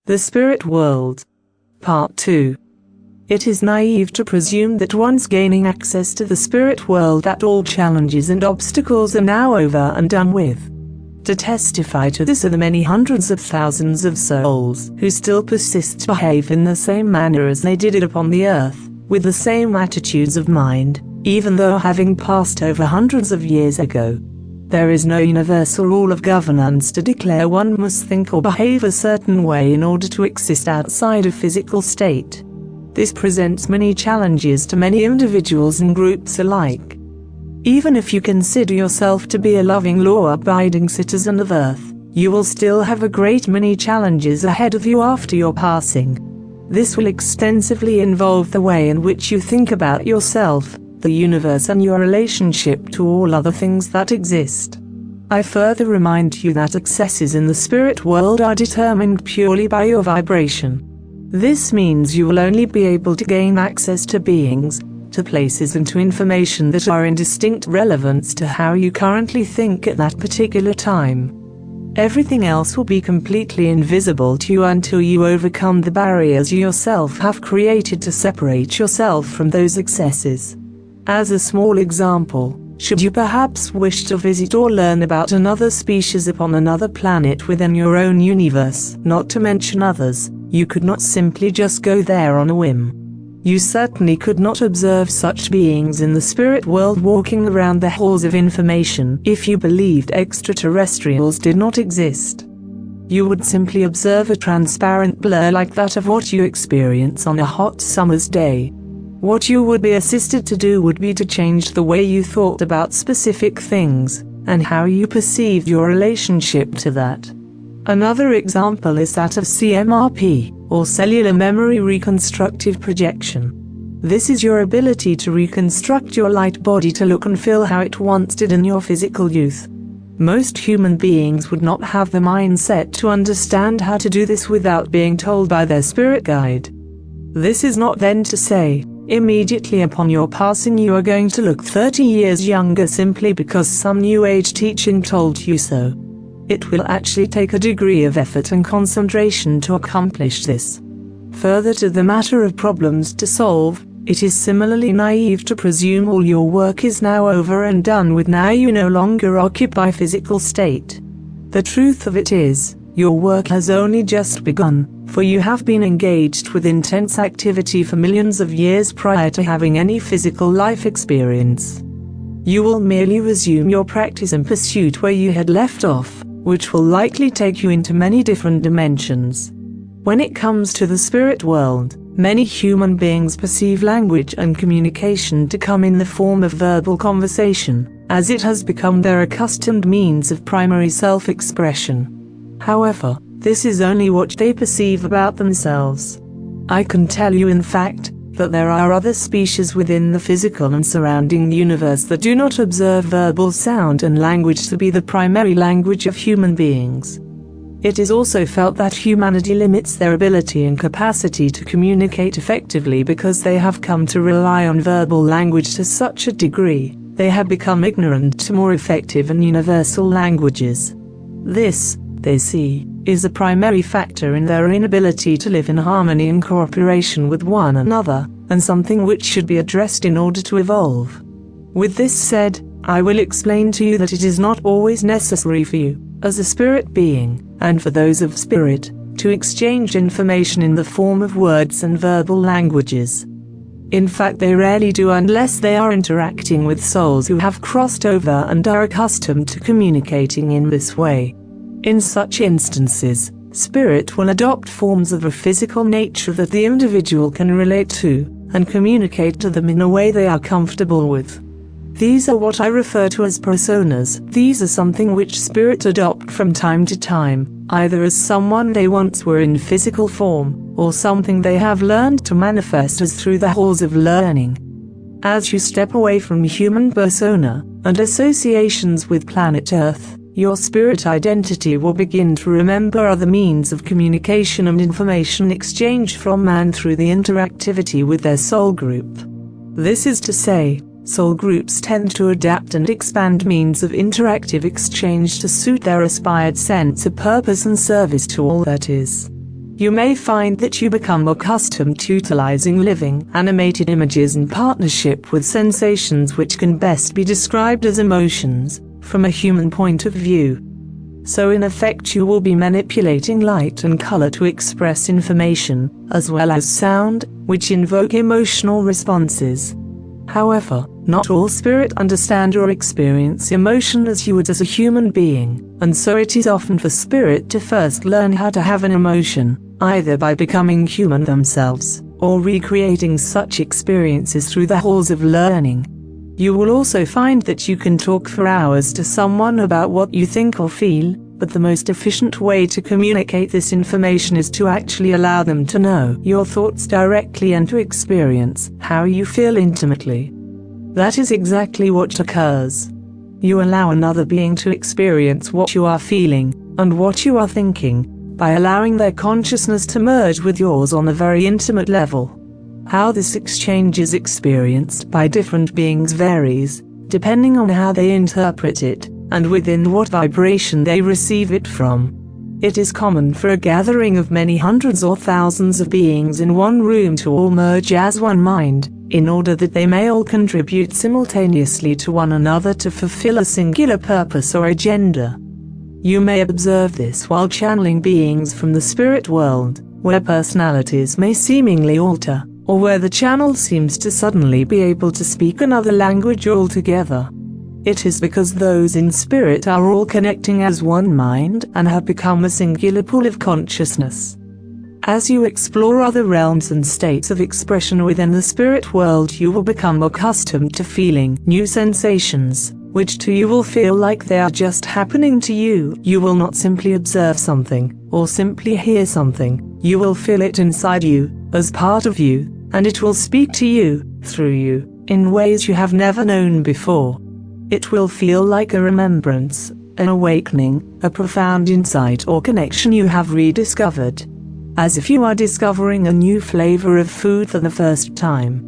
The Spirit World. Part 2. It is naive to presume that once gaining access to the spirit world that all challenges and obstacles are now over and done with. To testify to this are the many hundreds of thousands of souls who still persist to behave in the same manner as they did it upon the earth, with the same attitudes of mind, even though having passed over hundreds of years ago. There is no universal rule of governance to declare one must think or behave a certain way in order to exist outside a physical state. This presents many challenges to many individuals and groups alike. Even if you consider yourself to be a loving, law-abiding citizen of Earth, you will still have a great many challenges ahead of you after your passing. This will extensively involve the way in which you think about yourself, the universe, and your relationship to all other things that exist. I further remind you that accesses in the spirit world are determined purely by your vibration. This means you will only be able to gain access to beings, to places, and to information that are in distinct relevance to how you currently think at that particular time. Everything else will be completely invisible to you until you overcome the barriers you yourself have created to separate yourself from those accesses. As a small example, should you perhaps wish to visit or learn about another species upon another planet within your own universe, not to mention others, you could not simply just go there on a whim. You certainly could not observe such beings in the spirit world walking around the halls of information if you believed extraterrestrials did not exist. You would simply observe a transparent blur like that of what you experience on a hot summer's day. What you would be assisted to do would be to change the way you thought about specific things, and how you perceived your relationship to that. Another example is that of CMRP, or cellular memory reconstructive projection. This is your ability to reconstruct your light body to look and feel how it once did in your physical youth. Most human beings would not have the mindset to understand how to do this without being told by their spirit guide. This is not then to say, immediately upon your passing you are going to look 30 years younger simply because some new age teaching told you so. It will actually take a degree of effort and concentration to accomplish this. Further to the matter of problems to solve, it is similarly naive to presume all your work is now over and done with now you no longer occupy physical state. The truth of it is, your work has only just begun, for you have been engaged with intense activity for millions of years prior to having any physical life experience. You will merely resume your practice and pursuit where you had left off, which will likely take you into many different dimensions. When it comes to the spirit world, many human beings perceive language and communication to come in the form of verbal conversation, as it has become their accustomed means of primary self-expression. However, this is only what they perceive about themselves. I can tell you in fact, that there are other species within the physical and surrounding universe that do not observe verbal sound and language to be the primary language of human beings. It is also felt that humanity limits their ability and capacity to communicate effectively because they have come to rely on verbal language to such a degree, they have become ignorant to more effective and universal languages. This, they see, is a primary factor in their inability to live in harmony and cooperation with one another, and something which should be addressed in order to evolve. With this said, I will explain to you that it is not always necessary for you, as a spirit being, and for those of spirit, to exchange information in the form of words and verbal languages. In fact, they rarely do unless they are interacting with souls who have crossed over and are accustomed to communicating in this way. In such instances, spirit will adopt forms of a physical nature that the individual can relate to, and communicate to them in a way they are comfortable with. These are what I refer to as personas. These are something which spirits adopt from time to time, either as someone they once were in physical form, or something they have learned to manifest as through the halls of learning. As you step away from human persona, and associations with planet Earth, your spirit identity will begin to remember other means of communication and information exchange from man through the interactivity with their soul group. This is to say, soul groups tend to adapt and expand means of interactive exchange to suit their aspired sense of purpose and service to all that is. You may find that you become accustomed to utilizing living, animated images in partnership with sensations which can best be described as emotions, from a human point of view. So in effect you will be manipulating light and color to express information, as well as sound, which invoke emotional responses. However, not all spirit understand or experience emotion as you would as a human being, and so it is often for spirit to first learn how to have an emotion, either by becoming human themselves, or recreating such experiences through the halls of learning. You will also find that you can talk for hours to someone about what you think or feel, but the most efficient way to communicate this information is to actually allow them to know your thoughts directly and to experience how you feel intimately. That is exactly what occurs. You allow another being to experience what you are feeling and what you are thinking, by allowing their consciousness to merge with yours on a very intimate level. How this exchange is experienced by different beings varies, depending on how they interpret it, and within what vibration they receive it from. It is common for a gathering of many hundreds or thousands of beings in one room to all merge as one mind, in order that they may all contribute simultaneously to one another to fulfill a singular purpose or agenda. You may observe this while channeling beings from the spirit world, where personalities may seemingly alter, or where the channel seems to suddenly be able to speak another language altogether. It is because those in spirit are all connecting as one mind and have become a singular pool of consciousness. As you explore other realms and states of expression within the spirit world, you will become accustomed to feeling new sensations, which to you will feel like they are just happening to you. You will not simply observe something, or simply hear something. You will feel it inside you, as part of you, and it will speak to you, through you, in ways you have never known before. It will feel like a remembrance, an awakening, a profound insight or connection you have rediscovered. As if you are discovering a new flavor of food for the first time.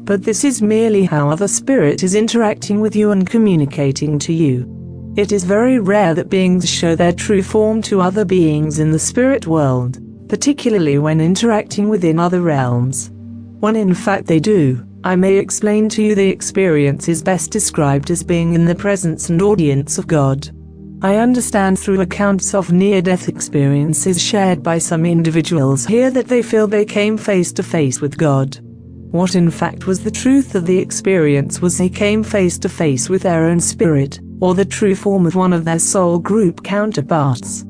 But this is merely how other spirit is interacting with you and communicating to you. It is very rare that beings show their true form to other beings in the spirit world, particularly when interacting within other realms. When in fact they do, I may explain to you the experience is best described as being in the presence and audience of God. I understand through accounts of near-death experiences shared by some individuals here that they feel they came face to face with God. What in fact was the truth of the experience was they came face to face with their own spirit, or the true form of one of their soul group counterparts.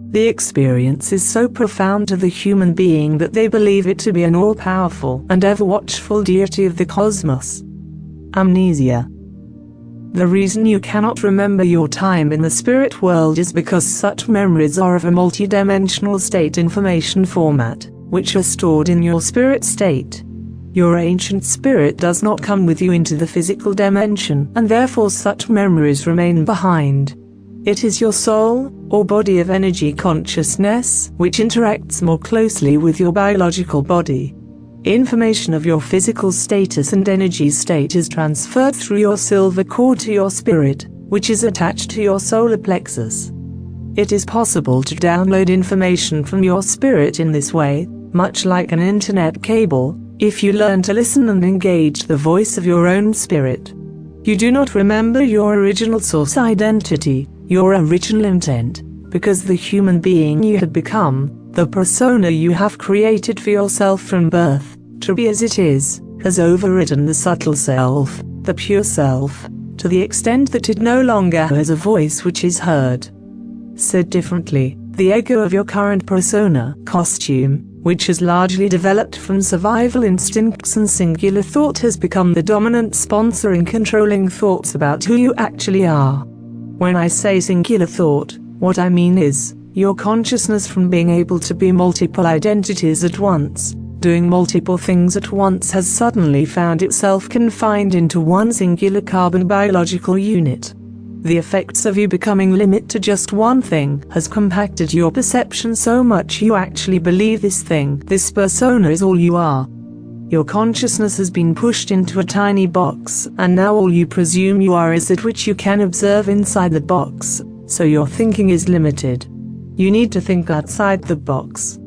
The experience is so profound to the human being that they believe it to be an all-powerful and ever-watchful deity of the cosmos. Amnesia. The reason you cannot remember your time in the spirit world is because such memories are of a multidimensional state information format, which are stored in your spirit state. Your ancient spirit does not come with you into the physical dimension, and therefore such memories remain behind. It is your soul, or body of energy consciousness, which interacts more closely with your biological body. Information of your physical status and energy state is transferred through your silver cord to your spirit, which is attached to your solar plexus. It is possible to download information from your spirit in this way, much like an internet cable, if you learn to listen and engage the voice of your own spirit. You do not remember your original source identity, your original intent, because the human being you had become, the persona you have created for yourself from birth, to be as it is, has overridden the subtle self, the pure self, to the extent that it no longer has a voice which is heard. Said differently, the ego of your current persona, costume, which has largely developed from survival instincts and singular thought, has become the dominant sponsor in controlling thoughts about who you actually are. When I say singular thought, what I mean is, your consciousness from being able to be multiple identities at once, doing multiple things at once, has suddenly found itself confined into one singular carbon biological unit. The effects of you becoming limit to just one thing has compacted your perception so much you actually believe this thing, this persona, is all you are. Your consciousness has been pushed into a tiny box, and now all you presume you are is that which you can observe inside the box, so your thinking is limited. You need to think outside the box.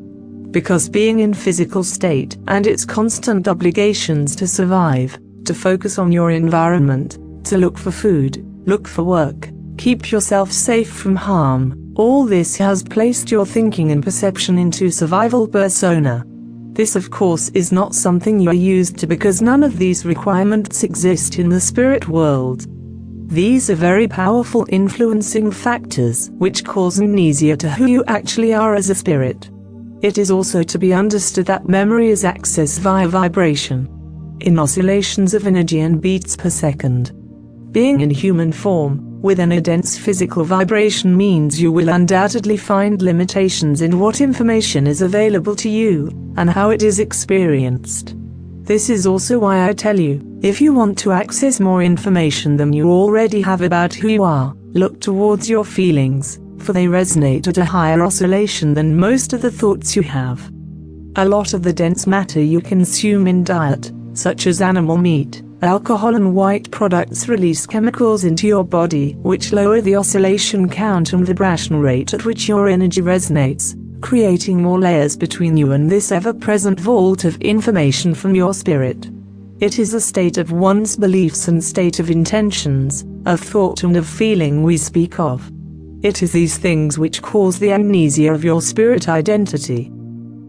because being in physical state and its constant obligations to survive, to focus on your environment, to look for food, look for work, keep yourself safe from harm, all this has placed your thinking and perception into survival persona. This of course is not something you are used to, because none of these requirements exist in the spirit world. These are very powerful influencing factors which cause amnesia to who you actually are as a spirit. It is also to be understood that memory is accessed via vibration, in oscillations of energy and beats per second. Being in human form, within a dense physical vibration, means you will undoubtedly find limitations in what information is available to you, and how it is experienced. This is also why I tell you, if you want to access more information than you already have about who you are, look towards your feelings, for they resonate at a higher oscillation than most of the thoughts you have. A lot of the dense matter you consume in diet, such as animal meat, alcohol and white products, release chemicals into your body which lower the oscillation count and vibration rate at which your energy resonates, creating more layers between you and this ever-present vault of information from your spirit. It is a state of one's beliefs and state of intentions, of thought and of feeling we speak of. It is these things which cause the amnesia of your spirit identity.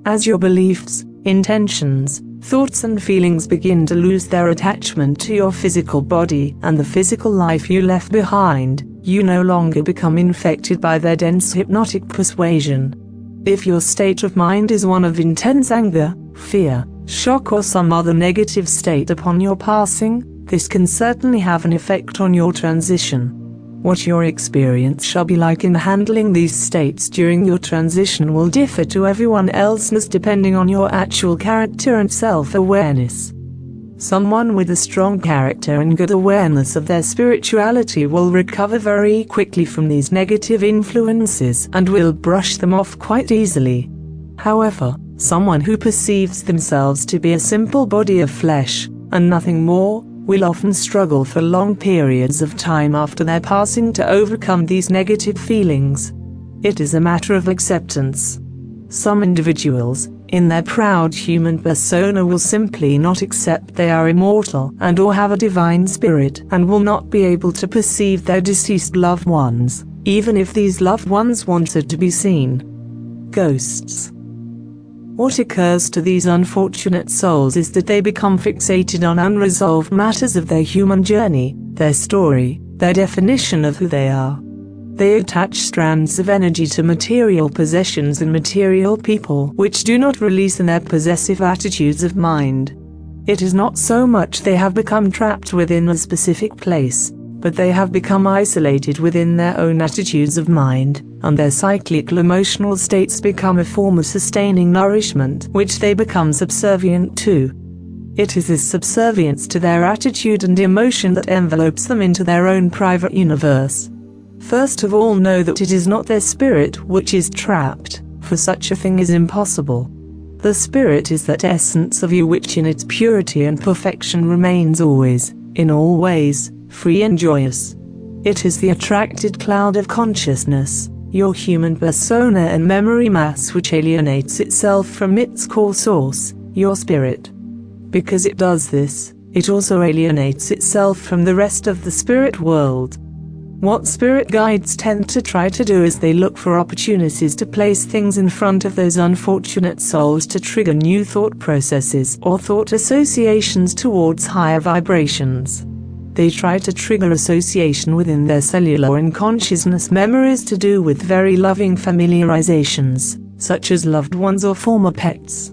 As your beliefs, intentions, thoughts and feelings begin to lose their attachment to your physical body and the physical life you left behind, you no longer become infected by their dense hypnotic persuasion. If your state of mind is one of intense anger, fear, shock or some other negative state upon your passing, this can certainly have an effect on your transition. What your experience shall be like in handling these states during your transition will differ to everyone else's depending on your actual character and self-awareness. Someone with a strong character and good awareness of their spirituality will recover very quickly from these negative influences and will brush them off quite easily. However, someone who perceives themselves to be a simple body of flesh, and nothing more, will often struggle for long periods of time after their passing to overcome these negative feelings. It is a matter of acceptance. Some individuals, in their proud human persona, will simply not accept they are immortal and or have a divine spirit, and will not be able to perceive their deceased loved ones, even if these loved ones wanted to be seen. Ghosts. What occurs to these unfortunate souls is that they become fixated on unresolved matters of their human journey, their story, their definition of who they are. They attach strands of energy to material possessions and material people which do not release in their possessive attitudes of mind. It is not so much they have become trapped within a specific place, but they have become isolated within their own attitudes of mind, and their cyclical emotional states become a form of sustaining nourishment which they become subservient to. It is this subservience to their attitude and emotion that envelopes them into their own private universe. First of all, know that it is not their spirit which is trapped, for such a thing is impossible. The spirit is that essence of you which in its purity and perfection remains always, in all ways, free and joyous. It is the attracted cloud of consciousness, your human persona and memory mass, which alienates itself from its core source, your spirit. Because it does this, it also alienates itself from the rest of the spirit world. What spirit guides tend to try to do is they look for opportunities to place things in front of those unfortunate souls to trigger new thought processes or thought associations towards higher vibrations. They try to trigger association within their cellular and consciousness memories to do with very loving familiarizations, such as loved ones or former pets.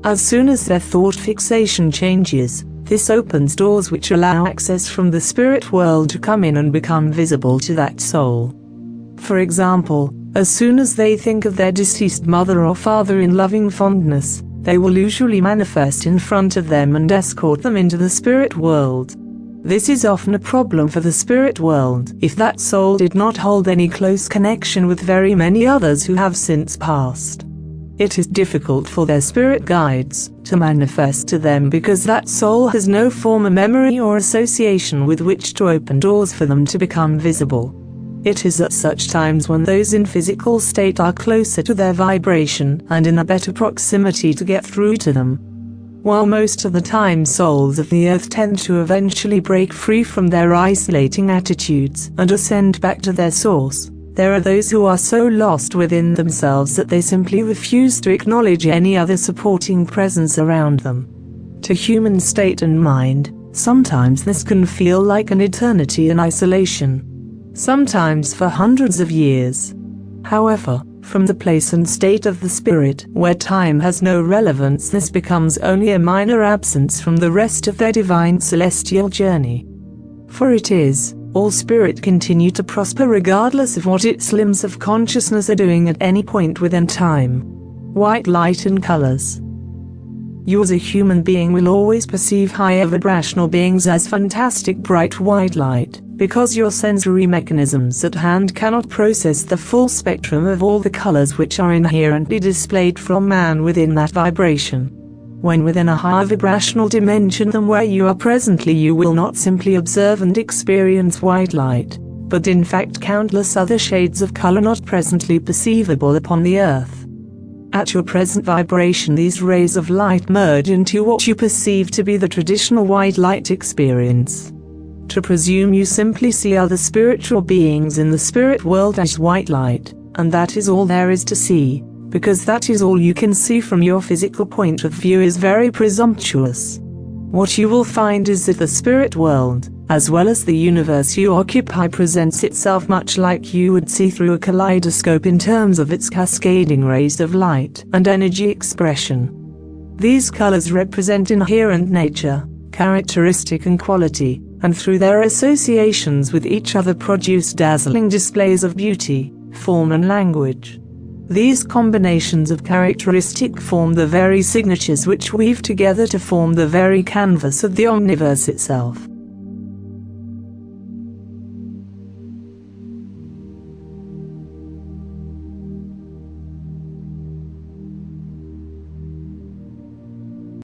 As soon as their thought fixation changes, this opens doors which allow access from the spirit world to come in and become visible to that soul. For example, as soon as they think of their deceased mother or father in loving fondness, they will usually manifest in front of them and escort them into the spirit world. This is often a problem for the spirit world if that soul did not hold any close connection with very many others who have since passed. It is difficult for their spirit guides to manifest to them because that soul has no former memory or association with which to open doors for them to become visible. It is at such times when those in physical state are closer to their vibration and in a better proximity to get through to them. While most of the time souls of the earth tend to eventually break free from their isolating attitudes and ascend back to their source, there are those who are so lost within themselves that they simply refuse to acknowledge any other supporting presence around them. To human state and mind, sometimes this can feel like an eternity in isolation. Sometimes for hundreds of years. However, from the place and state of the spirit, where time has no relevance, this becomes only a minor absence from the rest of their divine celestial journey. For it is, all spirit continue to prosper regardless of what its limbs of consciousness are doing at any point within time. White light and colors. You as a human being will always perceive higher vibrational beings as fantastic bright white light, because your sensory mechanisms at hand cannot process the full spectrum of all the colors which are inherently displayed from man within that vibration. When within a higher vibrational dimension than where you are presently, you will not simply observe and experience white light, but in fact countless other shades of color not presently perceivable upon the earth. At your present vibration, these rays of light merge into what you perceive to be the traditional white light experience. To presume you simply see other spiritual beings in the spirit world as white light, and that is all there is to see, because that is all you can see from your physical point of view, is very presumptuous. What you will find is that the spirit world, as well as the universe you occupy, presents itself much like you would see through a kaleidoscope in terms of its cascading rays of light and energy expression. These colors represent inherent nature, characteristic and quality, and through their associations with each other produce dazzling displays of beauty, form and language. These combinations of characteristic form the very signatures which weave together to form the very canvas of the omniverse itself.